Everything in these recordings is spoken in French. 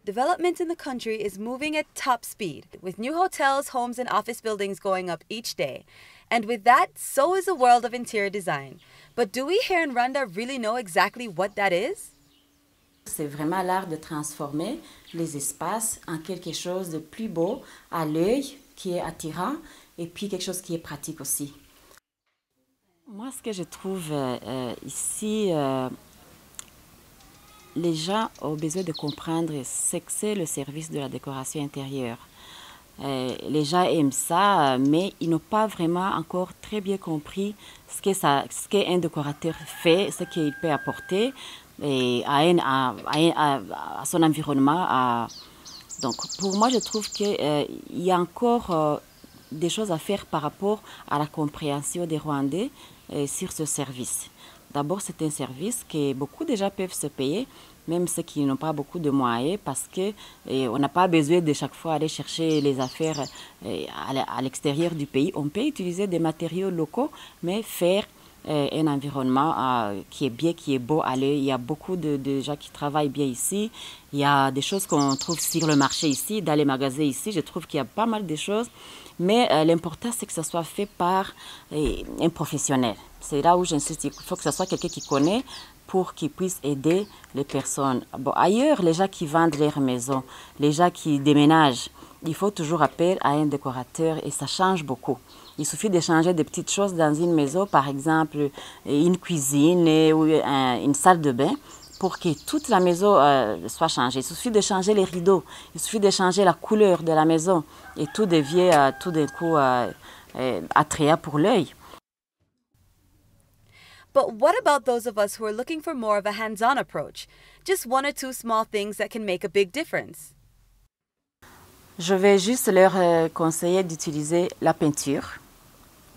Development in the country is moving at top speed, with new hotels, homes, and office buildings going up each day. And with that, so is the world of interior design. But do we here in Rwanda really know exactly what that is? C'est vraiment l'art de transformer les espaces en quelque chose de plus beau à l'œil, qui est attirant, et puis quelque chose qui est pratique aussi. Moi, ce que je trouve ici, les gens ont besoin de comprendre ce que c'est le service de la décoration intérieure. Les gens aiment ça, mais ils n'ont pas vraiment encore très bien compris ce qu'un décorateur fait, ce qu'il peut apporter et à son environnement. Donc, pour moi, je trouve qu'il y a encore des choses à faire par rapport à la compréhension des Rwandais sur ce service. D'abord, c'est un service que beaucoup de gens peuvent se payer, même ceux qui n'ont pas beaucoup de moyens, parce qu'on n'a pas besoin de chaque fois aller chercher les affaires à l'extérieur du pays. On peut utiliser des matériaux locaux, mais faire un environnement qui est bien, qui est beau à l'œil. Il y a beaucoup de gens qui travaillent bien ici. Il y a des choses qu'on trouve sur le marché ici, dans les magasins ici. Je trouve qu'il y a pas mal de choses. Mais l'important, c'est que ça soit fait par un professionnel. C'est là où j'insiste. Il faut que ce soit quelqu'un qui connaît pour qu'il puisse aider les personnes. Bon, ailleurs, les gens qui vendent leur maison, les gens qui déménagent, il faut toujours appel à un décorateur et ça change beaucoup. Il suffit de changer des petites choses dans une maison, par exemple une cuisine ou une salle de bain, pour que toute la maison soit changée. Il suffit de changer les rideaux, il suffit de changer la couleur de la maison et tout devient tout d'un coup attrayant pour l'œil. But what about those of us who are looking for more of a hands-on approach? Just one or two small things that can make a big difference. Je vais juste leur conseiller d'utiliser la peinture.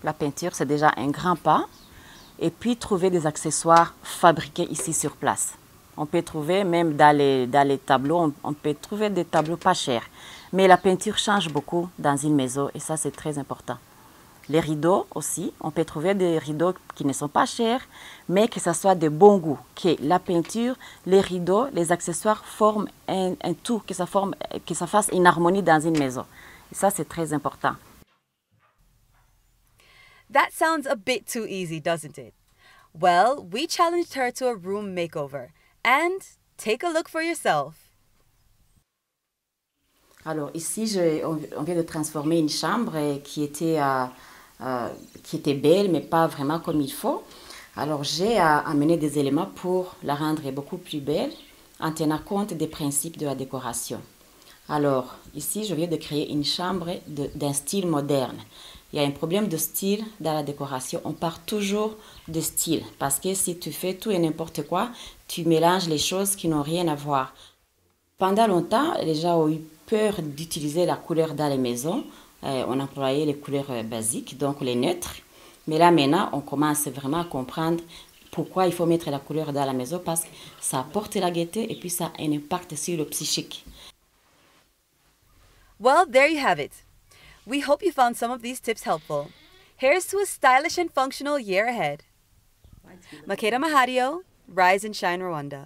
La peinture, c'est déjà un grand pas. Et puis, trouver des accessoires fabriqués ici sur place. On peut trouver, même dans les tableaux, on peut trouver des tableaux pas chers. Mais la peinture change beaucoup dans une maison et ça, c'est très important. Les rideaux aussi, on peut trouver des rideaux qui ne sont pas chers, mais que ça soit de bon goût. Que la peinture, les rideaux, les accessoires forment un tout, que ça fasse une harmonie dans une maison. Et ça, c'est très important. That sounds a bit too easy, doesn't it? Well, we challenged her to a room makeover. And take a look for yourself. Alors ici, on vient de transformer une chambre qui était belle, mais pas vraiment comme il faut. Alors j'ai amené des éléments pour la rendre beaucoup plus belle en tenant compte des principes de la décoration. Alors ici, je viens de créer une chambre d'un style moderne. Il y a un problème de style dans la décoration. On part toujours de style parce que si tu fais tout et n'importe quoi, tu mélanges les choses qui n'ont rien à voir. Pendant longtemps, les gens ont eu peur d'utiliser la couleur dans les maisons. On employait les couleurs basiques, donc les neutres. Mais là, maintenant, on commence vraiment à comprendre pourquoi il faut mettre la couleur dans la maison parce que ça apporte la gaieté et puis ça a un impact sur le psychique. Well, there you have it. We hope you found some of these tips helpful. Here's to a stylish and functional year ahead. Makeda Mahadio, Rise and Shine Rwanda.